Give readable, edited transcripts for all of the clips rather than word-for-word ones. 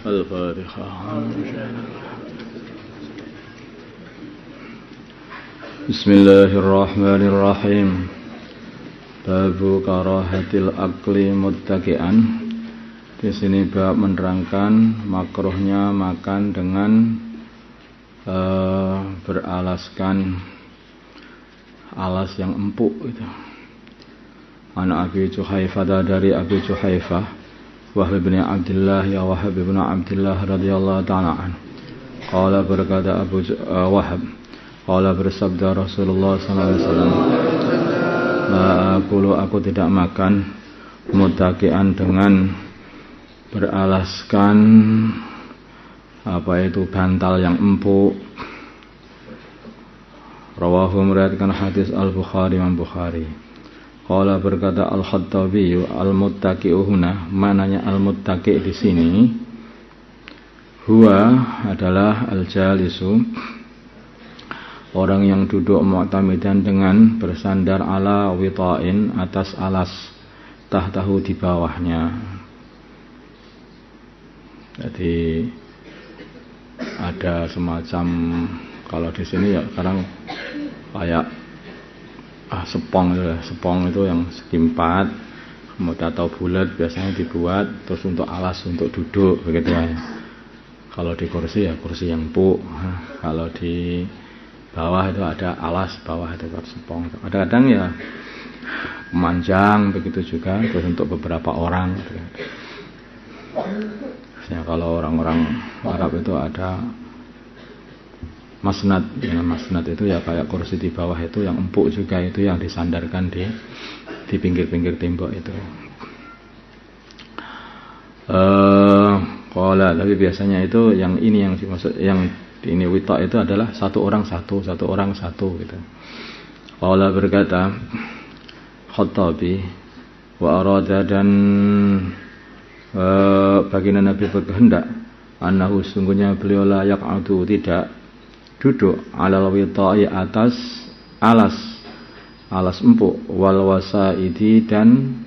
Al-Fatihah. Bismillahirrahmanirrahim. Babu karahatil akli muttaqi'an. Di sini bab menerangkan makruhnya makan dengan beralaskan alas yang empuk itu. Ana Abi Juhaifah, dari Abi Juhaifah Wahab bin Abdullah, ya Wahab bin Abdullah radhiyallahu ta'ala an. Qala, berkata Abu Wahab, qala, bersabda Rasulullah sallallahu alaihi wasallam, la aku tidak makan muttaqi'an dengan beralaskan bantal yang empuk. Rawahu, meriwayatkan hadis Al-Bukhari, Imam Bukhari. Qala, berkata Al-Khattabi, al-muttaqi'u huna, maknanya al-muttaqi' di sini huwa adalah al-jalisu, orang yang duduk mu'tamidan dengan bersandar ala wita'in, atas alas, tahtahu, di bawahnya. Jadi ada semacam, kalau di sini ya sekarang kayak sepong itu yang segi empat, kemudian atau bulat biasanya dibuat terus untuk alas untuk duduk begitu ya. Kalau di kursi ya kursi yang empuk. Kalau di bawah itu ada alas bawah, itu sepong. Kadang-kadang ya memanjang begitu juga, terus untuk beberapa orang. Biasanya kalau orang-orang Arab itu ada masnad. Masnad itu ya kayak kursi di bawah itu yang empuk juga, itu yang disandarkan di pinggir-pinggir tembok itu. Tapi biasanya itu yang ini yang dimaksud, yang ini wita itu adalah satu orang satu gitu. Qala, berkata Khattabi, wa arada, dan baginda Nabi berkehendak, annahu, sungguhnya beliau la yaq'adu, tidak duduk, alal wita'i, atas alas empuk, wal wasaidi, dan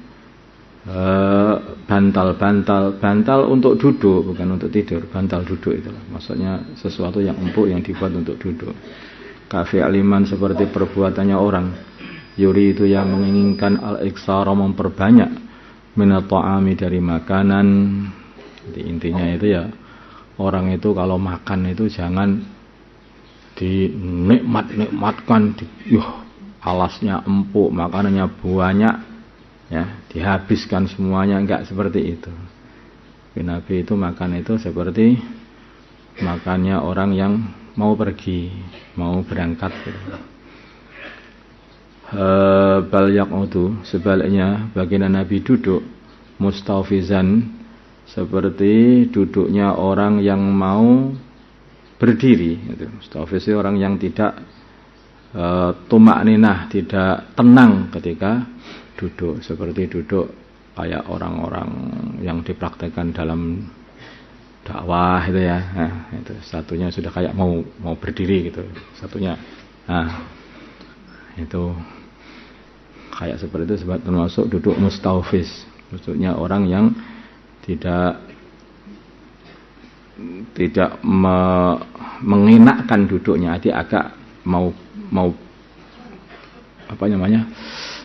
bantal untuk duduk, bukan untuk tidur, bantal duduk itu maksudnya sesuatu yang empuk yang dibuat untuk duduk. Kafi aliman, seperti perbuatannya orang, yuri itu yang menginginkan al-iksara, memperbanyak, minat ta'ami, dari makanan. Jadi intinya itu ya, orang itu kalau makan itu jangan dinikmatkan, alasnya empuk, makanannya banyak ya, dihabiskan semuanya, enggak seperti itu. Nabi itu makan itu seperti makannya orang yang mau pergi, mau berangkat gitu. Bal yaqudu, sebaliknya baginda Nabi duduk mustafizan, seperti duduknya orang yang mau berdiri. Mustafiz itu orang yang tidak tumakninah, tidak tenang ketika duduk, seperti duduk kayak orang-orang yang dipraktekkan dalam dakwah itu ya. Itu satunya sudah kayak mau berdiri gitu, satunya itu kayak seperti itu, sebab termasuk duduk mustafiz, maksudnya orang yang tidak mengenakkan duduknya, dia agak mau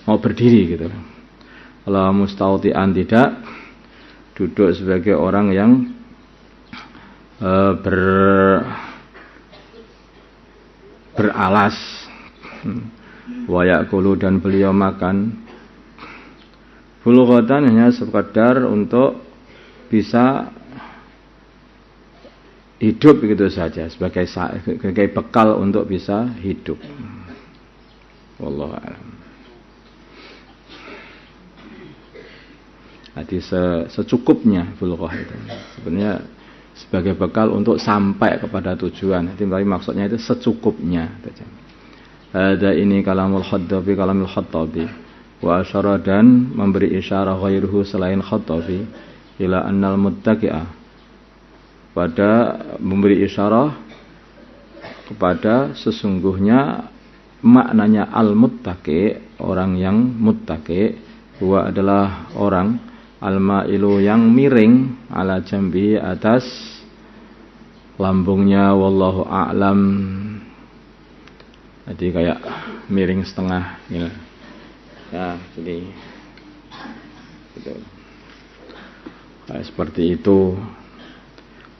berdiri gitu. Kalau mustautian, tidak duduk sebagai orang yang beralas. Wa ya'kulu, dan beliau makan bulughatan, hanya sekadar untuk bisa hidup begitu saja, sebagai bekal untuk bisa hidup. Wallahu a'lam. Jadi secukupnya bulughah itu sebenarnya sebagai bekal untuk sampai kepada tujuan. Jadi maksudnya itu secukupnya. Ada ini kalamul Khattabi, wa asyara, dan memberi isyarah ghairuhu, selain Khattabi, ila annal muttaqi'ah, pada memberi isyarah kepada sesungguhnya maknanya al-muttaqi, orang yang muttaqi, huwa adalah orang al-ma'ilu yang miring ala jambi atas lambungnya, wallahu a'lam. Jadi kayak miring setengah gitu. Ya, jadi gitu. Kayak seperti itu.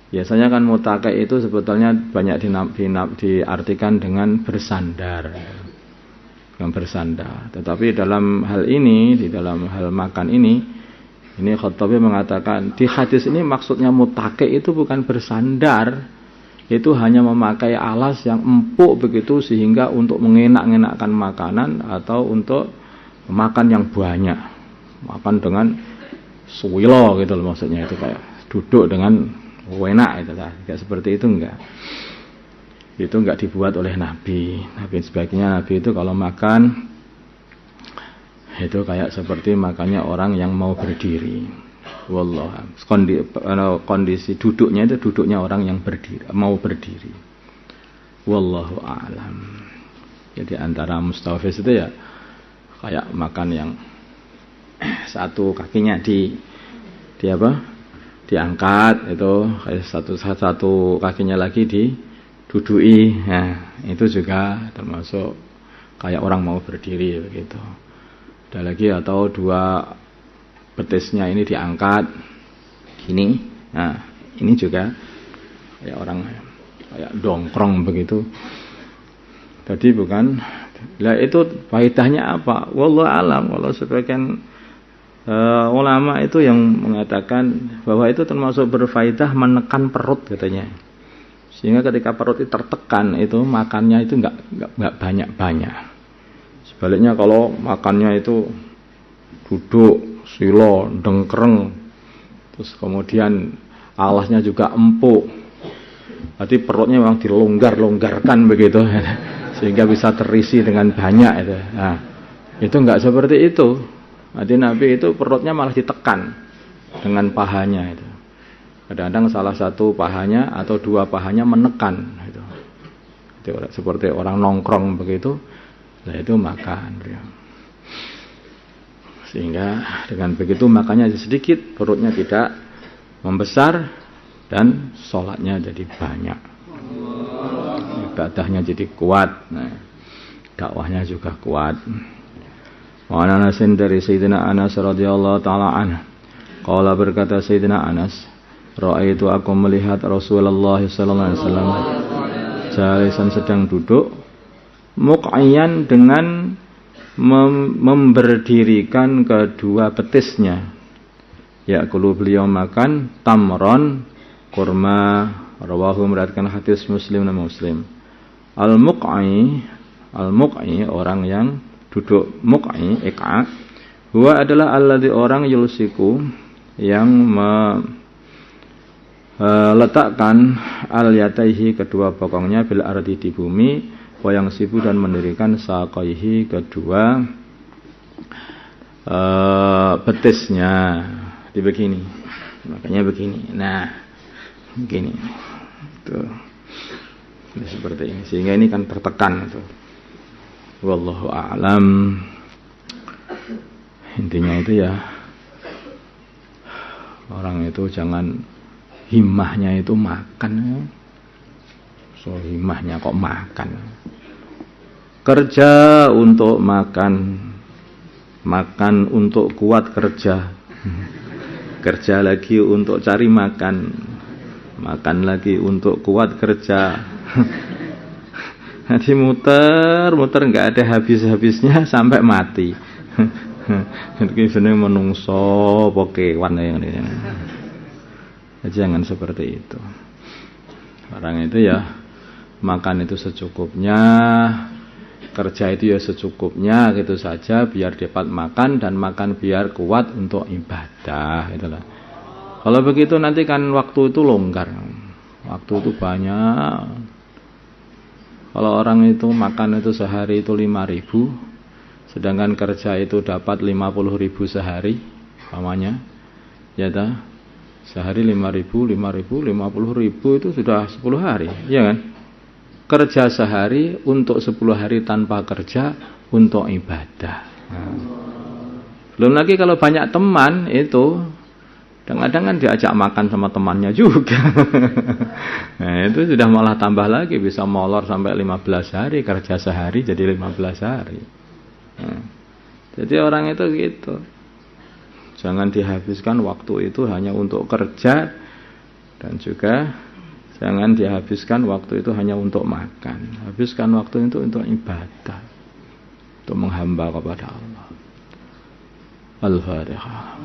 Biasanya kan mutakai itu sebetulnya banyak diartikan dengan bersandar. Dengan bersandar. Tetapi dalam hal ini, di dalam hal makan ini Khattabi mengatakan di hadis ini maksudnya mutakai itu bukan bersandar. Itu hanya memakai alas yang empuk begitu sehingga untuk mengenak-enakkan makanan atau untuk makan yang banyak. Makan dengan suwilo gitu loh, maksudnya itu kayak duduk dengan enak itu lah. Kayak seperti itu enggak. Itu enggak dibuat oleh Nabi. Nabi sebaiknya Nabi itu kalau makan itu kayak seperti makannya orang yang mau berdiri. Wallah. Kondisi duduknya itu duduknya orang yang berdiri, mau berdiri. Wallahu a'lam. Jadi antara mustafis itu ya kayak makan yang satu kakinya diangkat itu, satu kakinya lagi didudui. Nah, itu juga termasuk kayak orang mau berdiri begitu. Ada lagi atau dua betisnya ini diangkat gini. Nah, ini juga kayak orang kayak dongkrong begitu. Jadi bukan. Lah itu faedahnya apa? Wallahu alam. Kalau sebagian ulama itu yang mengatakan bahwa itu termasuk berfaedah menekan perut katanya. Sehingga ketika perut itu tertekan itu makannya itu enggak banyak-banyak. Sebaliknya kalau makannya itu duduk, silo, dengkreng, terus kemudian alasnya juga empuk. Berarti perutnya memang dilonggar-longgarkan begitu sehingga bisa terisi dengan banyak itu. Nah, itu enggak seperti itu. Jadi Nabi itu perutnya malah ditekan dengan pahanya itu. Kadang-kadang salah satu pahanya atau dua pahanya menekan itu. Itu seperti orang nongkrong begitu. Nah itu makan. Sehingga dengan begitu makannya sedikit, perutnya tidak membesar dan sholatnya jadi banyak. Ibadahnya jadi kuat. Nah, dakwahnya juga kuat. Wa Anasin dari Sayyidina Anas radhiyallahu taala anhu. Qala berkata Sayyidina Anas, "Ra'aitu aku melihat Rasulullah sallallahu alaihi wasallam jalisan sedang duduk muqayyan dengan memberdirikan kedua betisnya. Ya'kulu beliau makan tamron kurma." Rawahu meriwayatkan hadis Muslim dan Muslim. Al-muq'i orang yang duduk, muq'i iqa huwa adalah alladhi orang yulsiku yang meletakkan al-yataihi kedua bokongnya bil ardi di bumi, wa yang sibu dan mendirikan saqaihi kedua betisnya di begini. Makanya begini. Nah, begini. Tuh. Seperti ini. Sehingga ini kan tertekan tuh. Wallahu a'lam. Intinya itu ya orang itu jangan himmahnya itu makan. So himmahnya kok makan. Kerja untuk makan. Makan untuk kuat kerja. Kerja lagi untuk cari makan. Makan lagi untuk kuat kerja. Nanti muter nggak ada habis-habisnya sampai mati. Itu seneng menungso pokewan yang ini. Jangan seperti itu. Orang itu ya makan itu secukupnya, kerja itu ya secukupnya gitu saja biar dapat makan dan makan biar kuat untuk ibadah itulah. Kalau begitu nanti kan waktu itu longgar. Waktu itu banyak. Kalau orang itu makan itu sehari itu 5.000, sedangkan kerja itu dapat 50.000 sehari, pamannya, ya dah, sehari 5.000, 50.000 itu sudah 10 hari, ya kan? Kerja sehari untuk 10 hari tanpa kerja untuk ibadah. Nah, Belum lagi kalau banyak teman itu kadang-kadang kan diajak makan sama temannya juga. Nah itu sudah malah tambah lagi, bisa molor sampai 15 hari, kerja sehari jadi 15 hari. Nah, jadi orang itu gitu. Jangan dihabiskan waktu itu hanya untuk kerja, dan juga jangan dihabiskan waktu itu hanya untuk makan. Habiskan waktu itu untuk ibadah, untuk menghamba kepada Allah. Al-Fatihah.